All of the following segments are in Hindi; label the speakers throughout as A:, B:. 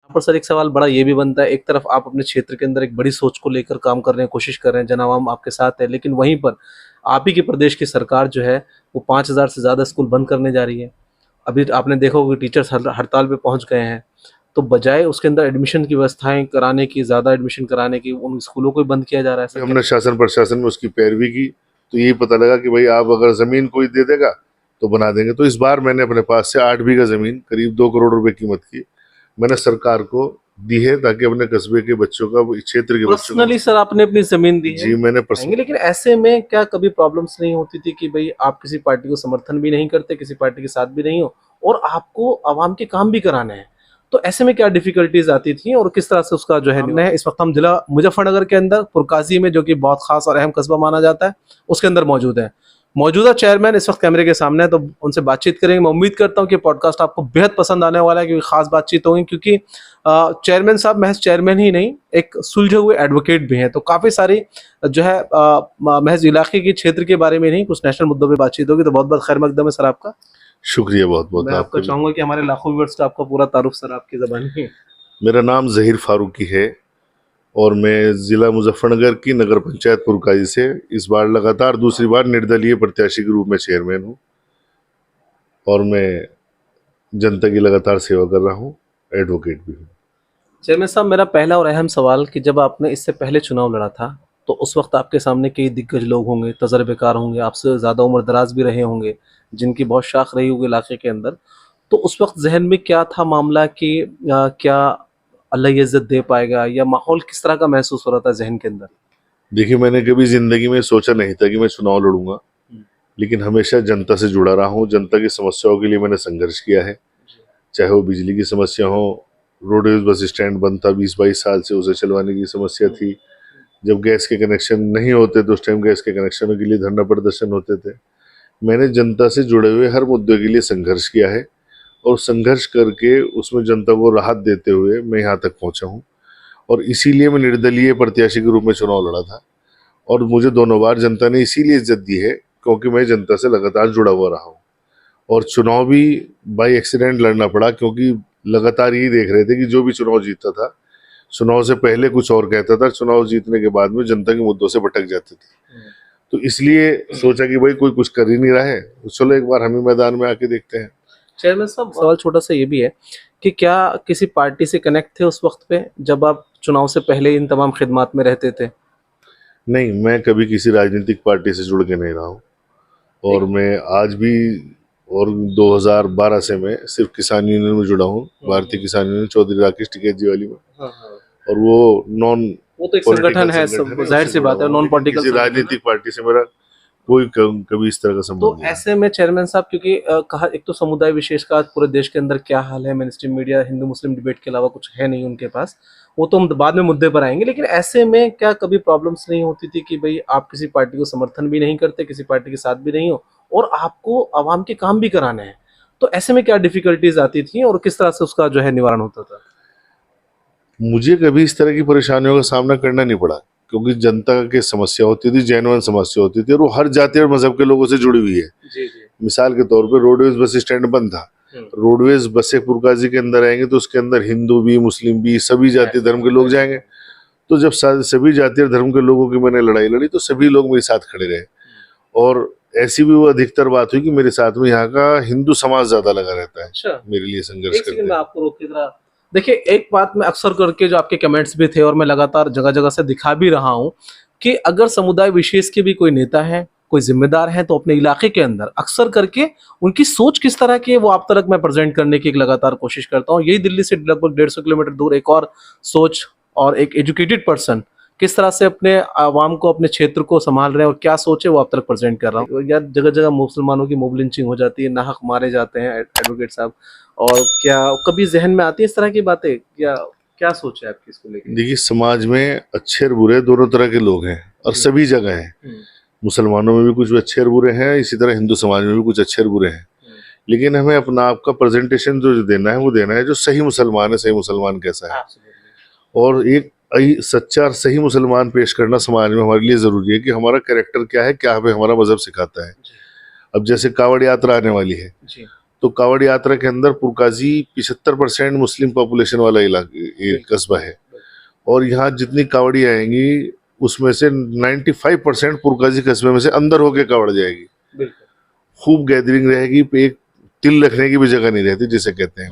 A: पर सर एक सवाल बड़ा ये भी बनता है, एक तरफ आप अपने क्षेत्र के अंदर एक बड़ी सोच को लेकर काम कर रहे हैं, कोशिश कर रहे हैं, जन आवाम आपके साथ है, लेकिन वहीं पर आप ही के प्रदेश की सरकार जो है वो 5,000 से ज़्यादा स्कूल बंद करने जा रही है। अभी आपने देखा होगा कि टीचर्स हड़ताल पे पहुंच गए हैं, तो बजाय उसके अंदर एडमिशन की व्यवस्थाएं कराने की, ज़्यादा एडमिशन कराने की, उन स्कूलों को ही बंद किया जा रहा है सर।
B: हमने शासन प्रशासन में उसकी पैरवी की तो यही पता लगा कि भाई आप अगर जमीन कोई दे देगा तो बना देंगे। तो इस बार मैंने अपने पास से 8 बीघा जमीन करीब 2 करोड़ रुपए कीमत की मैंने सरकार को दी है, ताकि अपने कस्बे के बच्चों का, क्षेत्र के बच्चों
A: पर्सनली सर आपने अपनी जमीन दी है?
B: जी मैंने
A: लेकिन ऐसे में क्या कभी प्रॉब्लम्स नहीं होती थी कि भाई आप किसी पार्टी को समर्थन भी नहीं करते, किसी पार्टी के साथ भी नहीं हो और आपको आवाम के काम भी कराने हैं, तो ऐसे में क्या डिफिकल्टीज आती थी और किस तरह से उसका जो है इस वक्त हम जिला मुजफ्फरनगर के अंदर पुरकाजी में, जो कि बहुत खास और अहम कस्बा माना जाता है, उसके अंदर मौजूद है। मौजूदा चेयरमैन इस वक्त कैमरे के सामने है, तो उनसे बातचीत करेंगे। मैं उम्मीद करता हूं कि पॉडकास्ट आपको बेहद पसंद आने वाला है, क्योंकि खास बातचीत होगी, क्योंकि चेयरमैन साहब महज चेयरमैन ही नहीं, एक सुलझे हुए एडवोकेट भी हैं। तो काफ़ी सारी जो है महज इलाके की, क्षेत्र के बारे में नहीं, कुछ नेशनल मुद्दों पे बातचीत होगी। तो बहुत बहुत खैर मकदम है सर आपका।
B: शुक्रिया बहुत बहुत।
A: मैं आपको चाहूंगा कि हमारे लाखों व्यूअर्स का आपका पूरा तारुफ सर आपकी ज़बान में।
B: मेरा नाम जहीर फारूकी है और मैं जिला मुजफ्फरनगर की नगर पंचायत पुरकाजी से इस बार लगातार दूसरी बार निर्दलीय प्रत्याशी के रूप में चेयरमैन हूँ और मैं जनता की लगातार सेवा कर रहा हूँ, एडवोकेट भी हूँ।
A: चेयरमैन साहब, मेरा पहला और अहम सवाल कि जब आपने इससे पहले चुनाव लड़ा था, तो उस वक्त आपके सामने कई दिग्गज लोग होंगे, तजर्बेकार होंगे, आपसे ज़्यादा उम्र दराज भी रहे होंगे, जिनकी बहुत शाख रही होगी इलाके के अंदर। तो उस वक्त जहन में क्या था मामला कि क्या अल्लाह ये इज्जत दे पाएगा, या माहौल किस तरह का महसूस हो रहा था जहन के अंदर?
B: देखिए, मैंने कभी जिंदगी में सोचा नहीं था कि मैं चुनाव लड़ूंगा, लेकिन हमेशा जनता से जुड़ा रहा हूँ। जनता की समस्याओं के लिए मैंने संघर्ष किया है, चाहे वो बिजली की समस्या हो, रोडवेज बस स्टैंड बंद था 20-22 साल से, उसे चलवाने की समस्या थी। जब गैस के कनेक्शन नहीं होते तो उस टाइम गैस के कनेक्शनों के लिए धरना प्रदर्शन होते थे। मैंने जनता से जुड़े हुए हर मुद्दे के लिए संघर्ष किया है और संघर्ष करके उसमें जनता को राहत देते हुए मैं यहाँ तक पहुँचा हूँ। और इसीलिए मैं निर्दलीय प्रत्याशी के रूप में चुनाव लड़ा था और मुझे दोनों बार जनता ने इसीलिए इज्जत दी है क्योंकि मैं जनता से लगातार जुड़ा हुआ रहा हूँ। और चुनाव भी बाई एक्सीडेंट लड़ना पड़ा, क्योंकि लगातार यही देख रहे थे कि जो भी चुनाव जीतता था, चुनाव से पहले कुछ और कहता था, चुनाव जीतने के बाद में जनता के मुद्दों से भटक जाते थे। तो इसलिए सोचा कि भाई कोई कुछ कर ही नहीं रहा है, तो चलो एक बार हम ही मैदान में आके देखते हैं।
A: चेयरमैन साहब, सवाल छोटा सा ये भी है कि क्या किसी पार्टी से कनेक्ट थे उस वक्त पे, जब आप चुनाव से पहले इन तमाम खिदमात में रहते थे?
B: नहीं, मैं कभी किसी राजनीतिक पार्टी से जुड़ के नहीं रहा हूँ और मैं आज भी, और 2012 से मैं सिर्फ किसान यूनियन में जुड़ा हूँ, भारतीय किसान यूनियन चौधरी राकेश टिकैत जी वाली में। और वो
A: तो एक संगठन है, जाहिर सी बात है, नॉन पॉलिटिकल।
B: किसी राजनीतिक पार्टी से मेरा कोई कभी इस तरह का संबंध
A: तो
B: नहीं है।
A: ऐसे में चेयरमैन साहब, क्योंकि कहा एक तो समुदाय विशेष का आज पूरे देश के अंदर क्या हाल है, मेन स्ट्रीम मीडिया हिंदू मुस्लिम डिबेट के अलावा कुछ है नहीं उनके पास, वो तो हम बाद में मुद्दे पर आएंगे, लेकिन ऐसे में क्या कभी प्रॉब्लम्स नहीं होती थी कि भाई आप किसी पार्टी को समर्थन भी नहीं करते, किसी पार्टी के साथ भी नहीं हो और आपको आवाम के काम भी कराने हैं, तो ऐसे में क्या डिफिकल्टीज आती थी और किस तरह से उसका जो है निवारण होता था?
B: मुझे कभी इस तरह की परेशानियों का सामना करना नहीं पड़ा, क्योंकि जनता की समस्या होती थी, जेन्युइन समस्या होती थी और वो हर जाति और मजहब के लोगों से जुड़ी हुई है।
A: जी जी।
B: मिसाल के तौर पे रोडवेज बस स्टैंड बंद था, रोडवेज बसें पुरकाजी के अंदर आएंगे तो उसके अंदर हिंदू भी, मुस्लिम भी, सभी जाति धर्म के लोग जाएंगे। तो जब सभी जाति और धर्म के लोगों की मैंने लड़ाई लड़ी तो सभी लोग मेरे साथ खड़े रहे और ऐसी भी वो अधिकतर बात हुई कि मेरे साथ में यहाँ का हिंदू समाज ज्यादा लगा रहता है, मेरे लिए संघर्ष करते हैं।
A: आपको रोक रहा, देखिए एक बात मैं अक्सर करके, जो आपके कमेंट्स भी थे और मैं लगातार जगह जगह से दिखा भी रहा हूँ, कि अगर समुदाय विशेष के भी कोई नेता है, कोई जिम्मेदार है, तो अपने इलाके के अंदर अक्सर करके उनकी सोच किस तरह की है वो आप तक मैं प्रेजेंट करने की एक लगातार कोशिश करता हूँ। यही दिल्ली से लगभग 150 किलोमीटर दूर एक और सोच और एक एजुकेटेड पर्सन किस तरह से अपने आवाम को, अपने क्षेत्र को संभाल रहे हैं और क्या सोच है वो आप तक प्रेजेंट कर रहा हूँ। यार जगह जगह मुसलमानों की मोब लिंचिंग हो जाती है, नाहक मारे जाते हैं एडवोकेट साहब, और क्या कभी जहन में आती है इस तरह की बातें, क्या क्या सोच है आपकी इसको लेकर?
B: देखिए, समाज में अच्छे और बुरे दोनों तरह के लोग हैं और सभी जगह हैं। मुसलमानों में भी कुछ अच्छे और बुरे हैं, इसी तरह हिंदू समाज में भी कुछ अच्छे और बुरे हैं, लेकिन हमें अपना आपका प्रेजेंटेशन जो देना है वो देना है जो सही मुसलमान है, सही मुसलमान कैसा है। और एक सच्चा और सही मुसलमान पेश करना समाज में हमारे लिए जरूरी है कि हमारा कैरेक्टर क्या है, क्या हमें हमारा मजहब सिखाता है। अब जैसे कावड़ यात्रा आने वाली है, तो कावड़ यात्रा के अंदर पुरकाजी 75% मुस्लिम पॉपुलेशन वाला इलाका कस्बा है, और यहाँ जितनी कावड़ी आएंगी उसमें से 95% पुरकाजी कस्बे में से अंदर होके कावड़ जाएगी। खूब गैदरिंग रहेगी, एक तिल रखने की भी जगह नहीं रहती जिसे कहते हैं,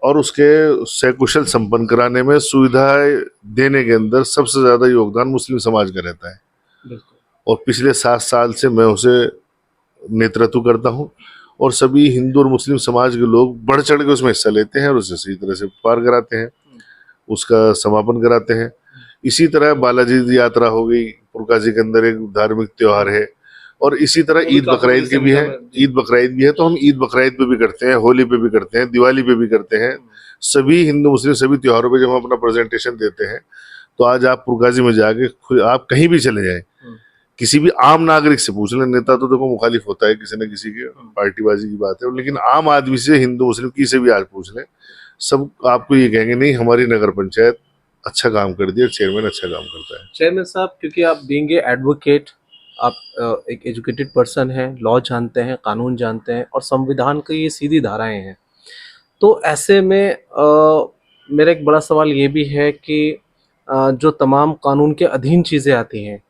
B: और उसके सकुशल संपन्न कराने में सुविधाएं देने के अंदर सबसे ज्यादा योगदान मुस्लिम समाज का रहता है। और पिछले 7 साल से मैं उसे नेतृत्व करता हूँ, और सभी हिंदू और मुस्लिम समाज के लोग बढ़ चढ़ के उसमें हिस्सा लेते हैं और उसे सही तरह से पार कराते हैं, उसका समापन कराते हैं। इसी तरह बालाजी यात्रा हो गई, पुरकाजी के अंदर एक धार्मिक त्योहार है, और इसी तरह ईद बकरीद की भी है। ईद बकरीद भी है, तो हम ईद बकरीद पे भी करते हैं, होली पे भी करते हैं, दिवाली पे भी करते हैं। सभी हिंदू मुस्लिम सभी त्योहारों पे जब हम अपना प्रेजेंटेशन देते हैं, तो आज आप पुरकाजी में जाके आप कहीं भी चले जाएं, किसी भी आम नागरिक से पूछ लें, नेता तो देखो मुखालिफ होता है किसी न किसी के, पार्टीबाजी की बात है, लेकिन आम आदमी से हिंदू मुस्लिम किसी भी आज पूछ लें, सब आपको ये कहेंगे नहीं हमारी नगर पंचायत अच्छा काम कर दिया, चेयरमैन अच्छा काम करता है।
A: चेयरमैन साहब, क्योंकि आप बीइंग ए एडवोकेट, आप एक एजुकेटेड पर्सन हैं, लॉ जानते हैं, कानून जानते हैं, और संविधान की ये सीधी धाराएं हैं, तो ऐसे में मेरा एक बड़ा सवाल ये भी है कि जो तमाम कानून के अधीन चीज़ें आती हैं,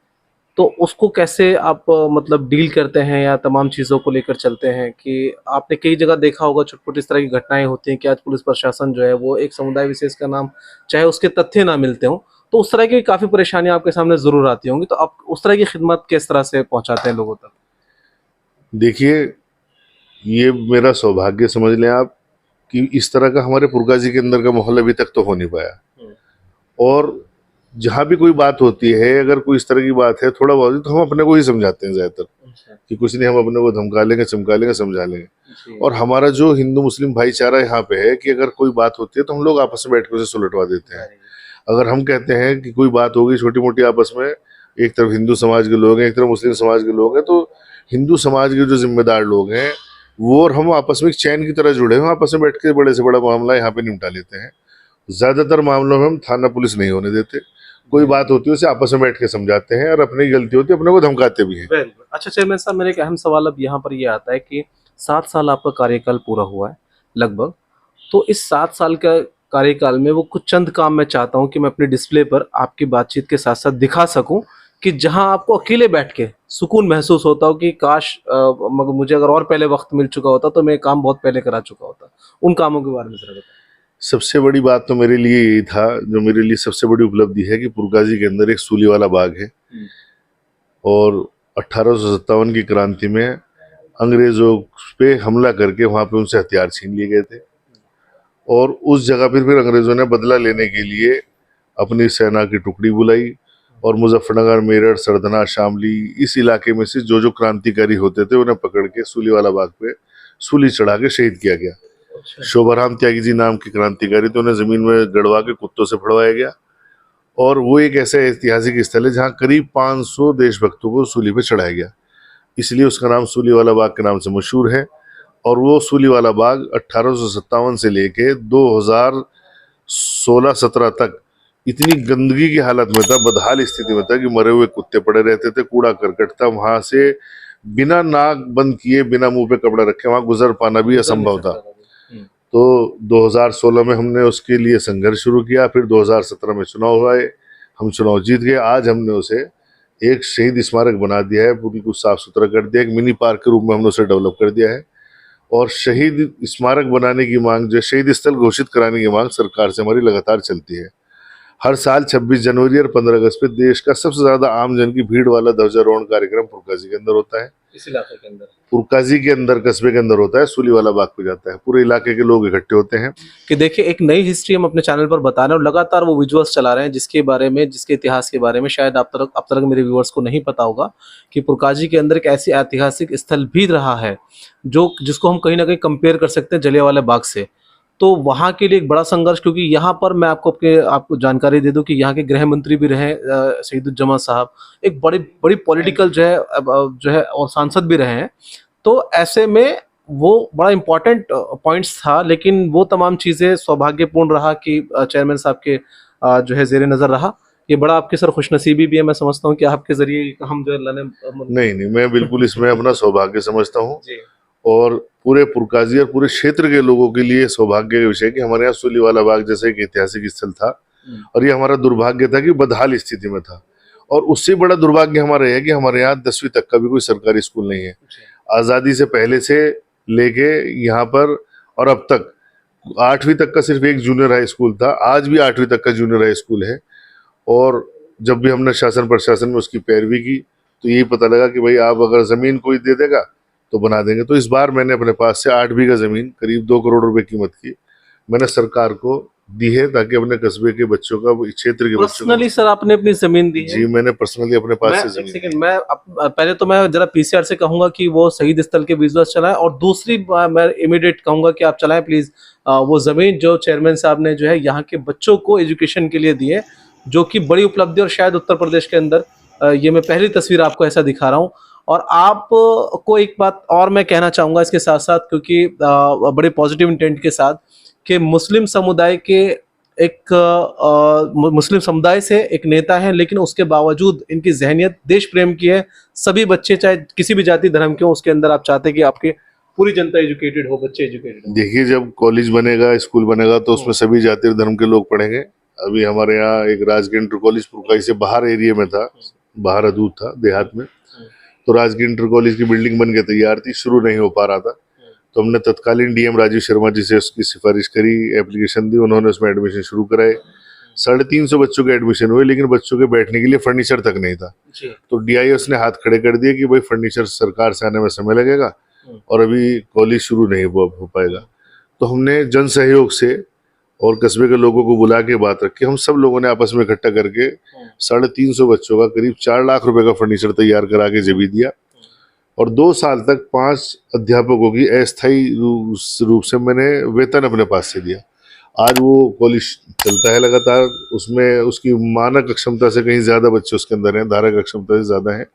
A: तो उसको कैसे आप मतलब डील करते हैं, या तमाम चीज़ों को लेकर चलते हैं? कि आपने कई जगह देखा होगा छोटी-छोटी इस तरह की घटनाएं होती हैं कि आज पुलिस प्रशासन जो है वो एक समुदाय विशेष का नाम, चाहे उसके तथ्य ना मिलते हों, तो उस तरह की काफ़ी परेशानियां आपके सामने ज़रूर आती होंगी, तो आप उस तरह की खिदमत किस तरह से पहुंचाते हैं लोगों तक?
B: देखिए, ये मेरा सौभाग्य समझ लें आप कि इस तरह का हमारे पुरकाजी के अंदर का माहौल अभी तक तो हो नहीं पाया, और जहाँ भी कोई बात होती है, अगर कोई इस तरह की बात है थोड़ा बहुत, तो हम अपने को ही समझाते हैं ज्यादातर, कि कुछ नहीं, हम अपने को धमका लेंगे, चमका लेंगे, समझा लेंगे। और हमारा जो हिंदू मुस्लिम भाईचारा यहाँ पे है कि अगर कोई बात होती है तो हम लोग आपस में बैठ के उसे सुलटवा देते हैं। अगर हम कहते हैं कि कोई बात होगी छोटी मोटी आपस में, एक तरफ हिंदू समाज के लोग हैं, एक तरफ मुस्लिम समाज के लोग हैं, तो हिंदू समाज के जो जिम्मेदार लोग हैं वो और हम आपस में एक चैन की तरह जुड़े हुए, आपस में बैठ के बड़े से बड़ा मामला यहाँ पे निपटा लेते हैं। ज्यादातर मामलों में हम थाना पुलिस नहीं होने देते, कोई बात होती है उसे आपस में बैठ के समझाते हैं, और अपनी गलती होती है अपने को धमकाते भी हैं।
A: अच्छा चेयरमैन साहब, मेरा एक अहम सवाल अब यहाँ पर ये आता है कि 7 साल आपका कार्यकाल पूरा हुआ है लगभग, तो इस 7 साल का कार्यकाल में वो कुछ चंद काम मैं चाहता हूँ कि मैं अपने डिस्प्ले पर आपकी बातचीत के साथ साथ दिखा सकूं, कि जहां आपको अकेले बैठ के सुकून महसूस होता हो कि काश मगर मुझे अगर और पहले वक्त मिल चुका होता तो मैं काम बहुत पहले करा चुका होता। उन कामों के बारे में जरा बताएं।
B: सबसे बड़ी बात तो मेरे लिए यही था, जो मेरे लिए सबसे बड़ी उपलब्धि है, कि पुरकाजी के अंदर एक सूली वाला बाग है, और 1857 की क्रांति में अंग्रेजों पे हमला करके वहां पे उनसे हथियार छीन लिए गए थे, और उस जगह पर फिर अंग्रेजों ने बदला लेने के लिए अपनी सेना की टुकड़ी बुलाई, और मुजफ्फरनगर, मेरठ, सरदना, शामली, इस इलाके में से जो जो क्रांतिकारी होते थे उन्हें पकड़ के सूली वाला बाग पे सूली चढ़ा के शहीद किया गया। शोभाराम त्यागी जी नाम के क्रांतिकारी थे, उन्हें जमीन में गड़वा के कुत्तों से फड़वाया गया, और वो एक ऐसा ऐतिहासिक स्थल है जहाँ करीब 500 देशभक्तों को सूली पे चढ़ाया गया, इसलिए उसका नाम सूली वाला बाग के नाम से मशहूर है। और वो सूली वाला बाग 1857 से लेके 2016-17 तक इतनी गंदगी की हालत में था, बदहाल स्थिति में था, कि मरे हुए कुत्ते पड़े रहते थे, कूड़ा करकट था, वहां से बिना नाक बंद किए, बिना मुंह पे कपड़ा रखे वहां गुजर पाना भी असंभव था। तो 2016 में हमने उसके लिए संघर्ष शुरू किया, फिर 2017 में चुनाव हुए, हम चुनाव जीत गए। आज हमने उसे एक शहीद स्मारक बना दिया है, पूरी कुछ साफ सुथरा कर दिया, एक मिनी पार्क के रूप में हमने उसे डेवलप कर दिया है, और शहीद स्मारक बनाने की मांग, जो शहीद स्थल घोषित कराने की मांग सरकार से हमारी लगातार चलती है। हर साल 26 जनवरी और 15 अगस्त पे देश का सबसे ज्यादा आम जन की भीड़ वाला ध्वजारोहण कार्यक्रम पुरकाजी के अंदर होता है।
A: इस इलाके के अंदर,
B: पुरकाजी के अंदर, कस्बे के अंदर होता है, सूली वाला बाग पे जाता है, पूरे इलाके के लोग इकट्ठे होते हैं।
A: कि देखिए, एक नई हिस्ट्री हम अपने चैनल पर बता रहे हैं, और लगातार वो विजुअल्स चला रहे हैं जिसके बारे में, जिसके इतिहास के बारे में शायद अब तक मेरे व्यूअर्स को नहीं पता होगा, कि पुरकाजी के अंदर एक ऐसी ऐतिहासिक स्थल भी रहा है जिसको हम कहीं ना कहीं कंपेयर कर सकते हैं जलियांवाला बाग से। तो वहाँ के लिए एक बड़ा संघर्ष, क्योंकि यहाँ पर मैं आपको जानकारी दे दूं कि यहाँ के गृह मंत्री भी रहे शहीदुज्जमा साहब, एक बड़ी पॉलिटिकल जो है और सांसद भी रहे हैं। तो ऐसे में वो बड़ा इम्पोर्टेंट पॉइंट्स था, लेकिन वो तमाम चीज़ें सौभाग्यपूर्ण रहा कि चेयरमैन साहब के जो है जेरे नज़र रहा। ये बड़ा आपकी सर खुशनसीबी भी है, मैं समझता हूँ कि आपके जरिए हम जो है
B: नहीं, मैं बिल्कुल इसमें अपना सौभाग्य समझता हूँ, और पूरे पुरकाजी और पूरे क्षेत्र के लोगों के लिए सौभाग्य का विषय कि हमारे यहाँ सूलीवाला बाग जैसे एक ऐतिहासिक स्थल था, और ये हमारा दुर्भाग्य था कि बदहाल स्थिति में था। और उससे बड़ा दुर्भाग्य हमारा है कि हमारे यहाँ 10वीं तक का भी कोई सरकारी स्कूल नहीं है। आज़ादी से पहले से लेके यहाँ पर और अब तक 8वीं तक का सिर्फ एक जूनियर हाई स्कूल था, आज भी 8वीं तक का जूनियर हाई स्कूल है। और जब भी हमने शासन प्रशासन में उसकी पैरवी की तो यही पता लगा कि भाई आप अगर ज़मीन कोई दे देगा तो बना देंगे। तो इस बार मैंने अपने पास से 8 बीघा ज़मीन करीब 2 करोड़ रुपए कीमत की मैंने सरकार को दी है, ताकि अपने कस्बे के बच्चों का, क्षेत्र के बच्चों
A: पर्सनली सर आपने अपनी जमीन दी है?
B: जी, मैंने पर्सनली अपने पास से
A: एक
B: जमीन।
A: सेकंड, पहले तो मैं जरा पीसीआर से कहूंगा कि वो शहीद स्थल के विजुअल्स चलाएं, और दूसरी मैं इमीडिएट कहूंगा कि आप चलाएं प्लीज वो जमीन जो चेयरमैन साहब ने जो है यहाँ के बच्चों को एजुकेशन के लिए दी है, जो कि बड़ी उपलब्धि, और शायद उत्तर प्रदेश के अंदर ये मैं पहली तस्वीर आपको ऐसा दिखा रहा हूँ। और आप को एक बात और मैं कहना चाहूंगा इसके साथ साथ, क्योंकि बड़े पॉजिटिव इंटेंट के साथ, कि मुस्लिम समुदाय के एक मुस्लिम समुदाय से एक नेता है, लेकिन उसके बावजूद इनकी जहनियत देश प्रेम की है। सभी बच्चे चाहे किसी भी जाति धर्म के हो, उसके अंदर आप चाहते हैं कि आपकी पूरी जनता एजुकेटेड हो, बच्चे एजुकेटेड हो।
B: देखिए, जब कॉलेज बनेगा, स्कूल बनेगा तो उसमें सभी जाति और धर्म के लोग पढ़ेंगे। अभी हमारे यहाँ एक राजकीय इंटर कॉलेज पुरकाई से बाहर एरिया में था, बाहर अदूर था देहात में, तो राजकीय इंटर कॉलेज की बिल्डिंग बन के तैयार थी, शुरू नहीं हो पा रहा था। तो हमने तत्कालीन डीएम राजीव शर्मा जी से उसकी सिफारिश करी, एप्लीकेशन दी, उन्होंने उसमें एडमिशन शुरू कराए। 350 बच्चों के एडमिशन हुए, लेकिन बच्चों के बैठने के लिए फर्नीचर तक नहीं था। तो डीआईएस ने हाथ खड़े कर दिए कि भाई फर्नीचर सरकार से आने में समय लगेगा और अभी कॉलेज शुरू नहीं हो पाएगा। तो हमने जन सहयोग से और कस्बे के लोगों को बुला के बात रखी, हम सब लोगों ने आपस में इकट्ठा करके 350 बच्चों का करीब 4 लाख रुपए का फर्नीचर तैयार करा के जमी दिया। और 2 साल तक 5 अध्यापकों की अस्थायी रूप से मैंने वेतन अपने पास से दिया। आज वो कॉलेज चलता है लगातार, उसमें उसकी मानक क्षमता से कहीं ज़्यादा बच्चे उसके अंदर हैं, धारक क्षमता से ज़्यादा हैं।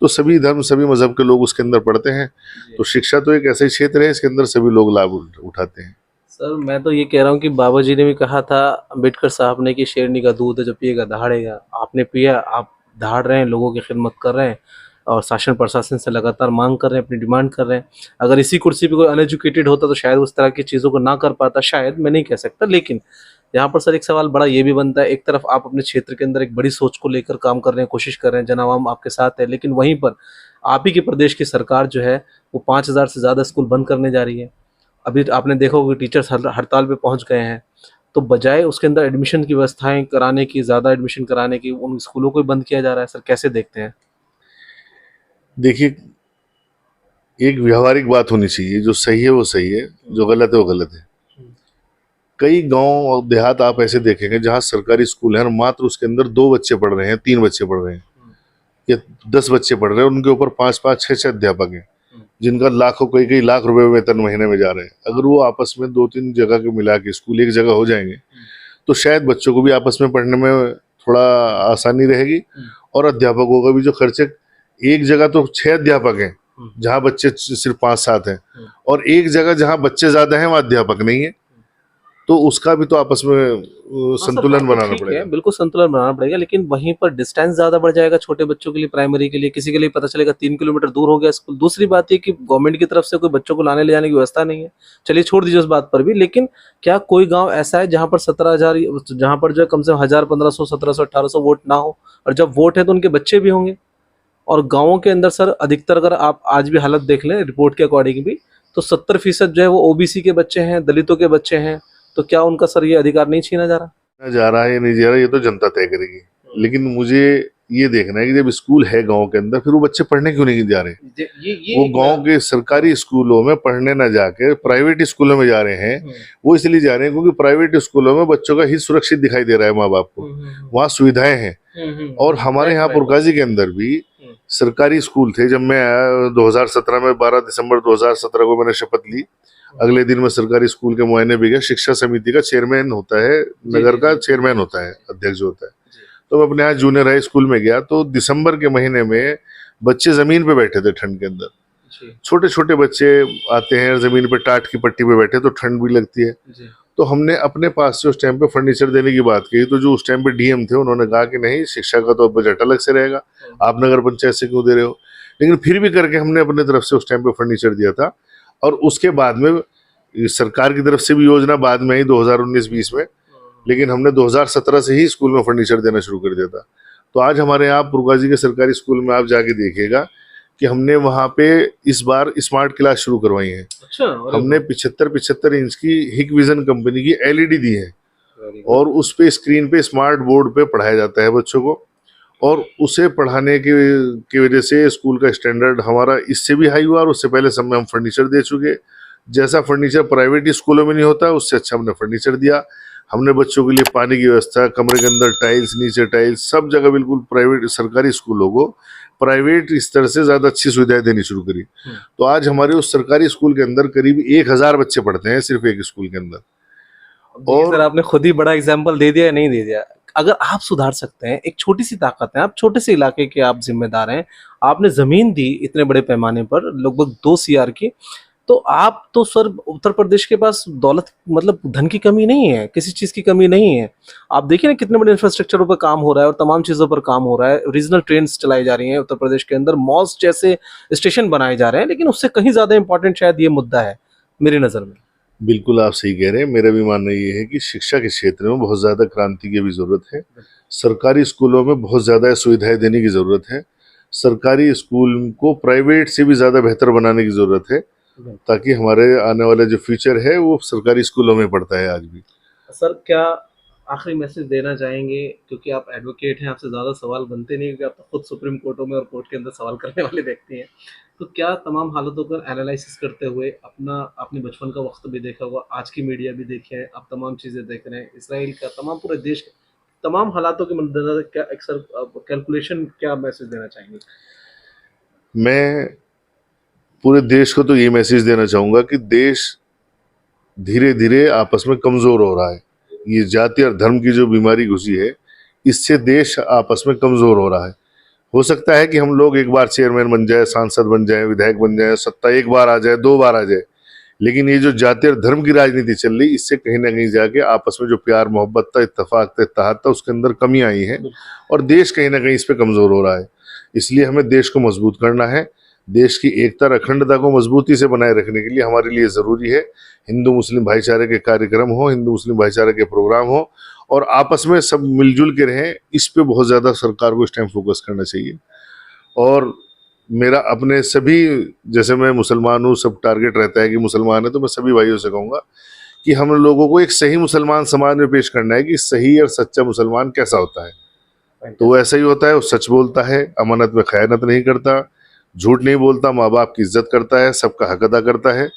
B: तो सभी धर्म, सभी मजहब के लोग उसके अंदर पढ़ते हैं। तो शिक्षा तो एक ऐसा ही क्षेत्र है, इसके अंदर सभी लोग लाभ उठाते हैं।
A: सर मैं तो ये कह रहा हूँ कि बाबा जी ने भी कहा था, अम्बेडकर साहब ने, कि शेरनी का दूध है जो पिएगा दहाड़ेगा। आपने पिया, आप दहाड़ रहे हैं, लोगों की खिदमत कर रहे हैं, और शासन प्रशासन से लगातार मांग कर रहे हैं, अपनी डिमांड कर रहे हैं। अगर इसी कुर्सी पे कोई अनएजुकेटेड होता तो शायद उस तरह की चीज़ों को ना कर पाता, शायद, मैं नहीं कह सकता। लेकिन यहाँ पर सर एक सवाल बड़ा ये भी बनता है, एक तरफ आप अपने क्षेत्र के अंदर एक बड़ी सोच को लेकर काम कर रहे हैं, कोशिश कर रहे हैं, जन आवाम आपके साथ है, लेकिन वहीं पर आप ही के प्रदेश की सरकार जो है वो 5000 से ज़्यादा स्कूल बंद करने जा रही है। अभी आपने देखा होगा टीचर्स हड़ताल पे पहुंच गए हैं। तो बजाय उसके अंदर एडमिशन की व्यवस्थाएं कराने की, ज़्यादा एडमिशन कराने की, उन स्कूलों को ही बंद किया जा रहा है। सर कैसे देखते हैं?
B: देखिए, एक व्यवहारिक बात होनी चाहिए, जो सही है वो सही है, जो गलत है वो गलत है। कई गांव और देहात आप ऐसे देखेंगे जहां सरकारी स्कूल है और मात्र उसके अंदर 2 बच्चे पढ़ रहे हैं, 3 बच्चे पढ़ रहे हैं, या 10 बच्चे पढ़ रहे हैं, उनके ऊपर 5-5, 6-6 अध्यापक हैं, जिनका लाखों, कई लाख रुपए वेतन महीने में जा रहे हैं। अगर वो आपस में 2-3 जगह के मिला के स्कूल एक जगह हो जाएंगे तो शायद बच्चों को भी आपस में पढ़ने में थोड़ा आसानी रहेगी, और अध्यापकों का भी जो खर्चे, एक जगह तो 6 अध्यापक हैं जहाँ बच्चे सिर्फ 5-7 हैं, और एक जगह जहाँ बच्चे ज्यादा हैं वहाँ अध्यापक नहीं है, तो उसका भी तो आपस में संतुलन बनाना पड़ेगा।
A: बिल्कुल संतुलन बनाना पड़ेगा, लेकिन वहीं पर डिस्टेंस ज्यादा बढ़ जाएगा छोटे बच्चों के लिए, प्राइमरी के लिए। किसी के लिए पता चलेगा 3 किलोमीटर दूर हो गया स्कूल। दूसरी बात ये कि गवर्नमेंट की तरफ से कोई बच्चों को लाने ले जाने की व्यवस्था नहीं है। चलिए छोड़ दीजिए उस बात पर भी, लेकिन क्या कोई गाँव ऐसा है जहाँ पर 17,000, जहाँ पर जो कम से कम 1000, 1500, 1700, 1800 वोट ना हो, और जब वोट है तो उनके बच्चे भी होंगे। और गाँवों के अंदर सर अधिकतर, अगर आप आज भी हालत देख लें रिपोर्ट के अकॉर्डिंग भी, तो 70% जो है वो ओबीसी के बच्चे हैं, दलितों के बच्चे हैं। तो क्या उनका सर ये अधिकार नहीं छीना जा रहा?
B: जा रहा है या नहीं जा रहा, ये तो जनता तय करेगी। लेकिन मुझे ये देखना है कि जब स्कूल है गांव के अंदर, फिर वो बच्चे पढ़ने क्यों नहीं जा रहे? वो गांव के सरकारी स्कूलों में पढ़ने ना जाके प्राइवेट स्कूलों में जा रहे हैं। वो इसलिए जा रहे हैं क्योंकि प्राइवेट स्कूलों में बच्चों का हित सुरक्षित दिखाई दे रहा है माँ बाप को, वहाँ सुविधाएं हैं। और हमारे यहाँ पुरकाजी के अंदर भी सरकारी स्कूल थे। जब मैं आया 2017 में, 12 दिसंबर 2017 को मैंने शपथ ली, अगले दिन मैं सरकारी स्कूल के मुआयने भी गया। शिक्षा समिति का चेयरमैन होता है, नगर का चेयरमैन होता है, अध्यक्ष होता है। तो मैं अपने यहाँ जूनियर हाई स्कूल में गया तो दिसंबर के महीने में बच्चे जमीन पे बैठे थे ठंड के अंदर। छोटे छोटे बच्चे आते हैं जमीन पे, टाट की पट्टी पे बैठे, तो ठंड भी लगती है। तो हमने अपने पास से उस टाइम पे फर्नीचर देने की बात की, तो जो उस टाइम पे डीएम थे उन्होंने कहा कि नहीं, शिक्षा का तो बजट अलग से रहेगा, आप नगर पंचायत से क्यों दे रहे हो। लेकिन फिर भी करके हमने अपने तरफ से उस टाइम पे फर्नीचर दिया था। और उसके बाद में सरकार की तरफ से भी योजना बाद में आई 2019-20 में, लेकिन हमने 2017 से ही स्कूल में फर्नीचर देना शुरू कर दिया था। तो आज हमारे यहाँ पुरका जी के सरकारी स्कूल में आप जाके देखिएगा कि हमने वहाँ पे इस बार स्मार्ट क्लास शुरू करवाई है।
A: अच्छा,
B: हमने 75 इंच की हिक विजन कंपनी की एलईडी दी है और उस पे स्क्रीन पे स्मार्ट बोर्ड पे पढ़ाया जाता है बच्चों को, और उसे पढ़ाने की वजह से स्कूल का स्टैंडर्ड हमारा इससे भी हाई हुआ। और उससे पहले समय हम फर्नीचर दे चुके, जैसा फर्नीचर प्राइवेट स्कूलों में नहीं होता उससे अच्छा हमने फर्नीचर दिया। हमने बच्चों के लिए पानी की व्यवस्था, कमरे के अंदर टाइल्स, नीचे टाइल्स, सब जगह बिल्कुल प्राइवेट सरकारी स्कूलों को प्राइवेट स्तर से ज्यादा अच्छी सुविधाएं देनी शुरू करी। तो आज हमारे उस सरकारी स्कूल के अंदर करीब 1000 बच्चे पढ़ते हैं सिर्फ एक स्कूल के अंदर।
A: और सर आपने खुद ही बड़ा एग्जाम्पल दे दिया या नहीं दे दिया। अगर आप सुधार सकते हैं, एक छोटी सी ताकत है, आप छोटे से इलाके के आप जिम्मेदार हैं, आपने जमीन दी इतने बड़े पैमाने पर लगभग 2 CR की, तो आप तो सर उत्तर प्रदेश के पास दौलत मतलब धन की कमी नहीं है, किसी चीज की कमी नहीं है। आप देखिए ना कितने बड़े इंफ्रास्ट्रक्चरों पर काम हो रहा है और तमाम चीजों पर काम हो रहा है। रीजनल ट्रेन्स चलाई जा रही हैं उत्तर प्रदेश के अंदर, मॉल्स जैसे स्टेशन बनाए जा रहे हैं, लेकिन उससे कहीं ज्यादा इंपॉर्टेंट शायद ये मुद्दा है मेरी नजर में।
B: बिल्कुल आप सही कह रहे हैं। मेरा भी मानना ये है कि शिक्षा के क्षेत्र में बहुत ज्यादा क्रांति की भी जरूरत है। सरकारी स्कूलों में बहुत ज्यादा सुविधाएं देने की जरूरत है। सरकारी स्कूल को प्राइवेट से भी ज्यादा बेहतर बनाने की जरूरत है, ताकि हमारे आने वाला जो फ्यूचर है वो सरकारी स्कूलों में पढ़ता है आज भी।
A: सर क्या आखिरी मैसेज देना चाहेंगे, क्योंकि आप एडवोकेट हैं, आपसे ज़्यादा सवाल बनते नहीं क्योंकि आप तो खुद सुप्रीम कोर्टों में और कोर्ट के अंदर सवाल करने वाले व्यक्ति हैं। तो क्या तमाम हालतों का एनालिसिस करते हुए आपने बचपन का वक्त भी देखा होगा, आज की मीडिया भी देखी है, आप तमाम चीज़ें देख रहे हैं, इसराइल का, तमाम पूरे देश के तमाम हालातों के मद्देनजर क्या एक सर कैलकुलेशन क्या मैसेज देना चाहेंगे?
B: मैं पूरे देश को तो ये मैसेज देना चाहूंगा कि देश धीरे धीरे आपस में कमजोर हो रहा है। ये जाति और धर्म की जो बीमारी घुसी है, इससे देश आपस में कमजोर हो रहा है। हो सकता है कि हम लोग एक बार चेयरमैन बन जाए, सांसद बन जाए, विधायक बन जाए, सत्ता एक बार आ जाए, 2 बार आ जाए, लेकिन ये जो जाति और धर्म की राजनीति चल रही, इससे कहीं ना कहीं जाके आपस में जो प्यार मोहब्बत था, इत्तेफाक था, इत्तेहाद था, उसके अंदर कमी आई है और देश कहीं ना कहीं इस पे कमजोर हो रहा है। इसलिए हमें देश को मजबूत करना है। देश की एकता और अखंडता को मजबूती से बनाए रखने के लिए हमारे लिए जरूरी है हिंदू मुस्लिम भाईचारे के कार्यक्रम हो, हिंदू मुस्लिम भाईचारे के प्रोग्राम हो और आपस में सब मिलजुल के रहें। इस पे बहुत ज्यादा सरकार को इस टाइम फोकस करना चाहिए। और मेरा अपने सभी, जैसे मैं मुसलमान हूँ, सब टारगेट रहता है कि मुसलमान है, तो मैं सभी भाइयों से कहूँगा कि हम लोगों को एक सही मुसलमान समाज में पेश करना है कि सही और सच्चा मुसलमान कैसा होता है। तो वो ऐसा ही होता है, वो सच बोलता है, अमानत में खयानत नहीं करता, झूठ नहीं बोलता, माँ बाप की इज्जत करता है, सबका हक अदा करता है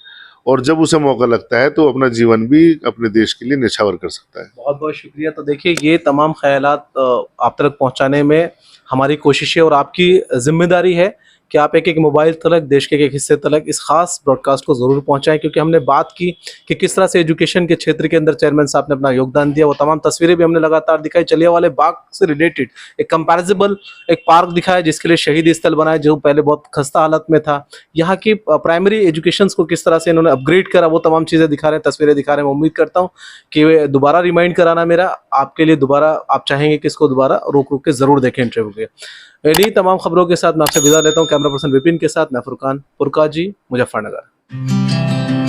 B: और जब उसे मौका लगता है तो अपना जीवन भी अपने देश के लिए न्यौछावर कर सकता है।
A: बहुत बहुत शुक्रिया। तो देखिए ये तमाम ख्यालात आप तक पहुंचाने में हमारी कोशिश है और आपकी जिम्मेदारी है कि आप एक एक मोबाइल तलक, देश के एक हिस्से तलक इस खास ब्रॉडकास्ट को ज़रूर पहुंचाएं, क्योंकि हमने बात की कि किस तरह से एजुकेशन के क्षेत्र के अंदर चेयरमैन साहब ने अपना योगदान दिया। वो तमाम तस्वीरें भी हमने लगातार दिखाई। जलियांवाला बाग से रिलेटेड एक कंपैरेबल एक पार्क दिखाया जिसके लिए शहीद स्थल बनाया, जो पहले बहुत खस्ता हालत में था। यहाँ की प्राइमरी एजुकेशन को किस तरह से इन्होंने अपग्रेड करा, वो तमाम चीज़ें दिखा रहे हैं, तस्वीरें दिखा रहे हैं। मैं उम्मीद करता हूँ कि दोबारा रिमाइंड कराना मेरा आपके लिए, दोबारा आप चाहेंगे कि इसको दोबारा रोक के ज़रूर देखें इंटरव्यू के। इन्हीं तमाम खबरों के साथ मैं आपसे विदा लेता हूं। कैमरा पर्सन विपिन के साथ मैं फुरकान पुरका जी, मुजफ्फरनगर।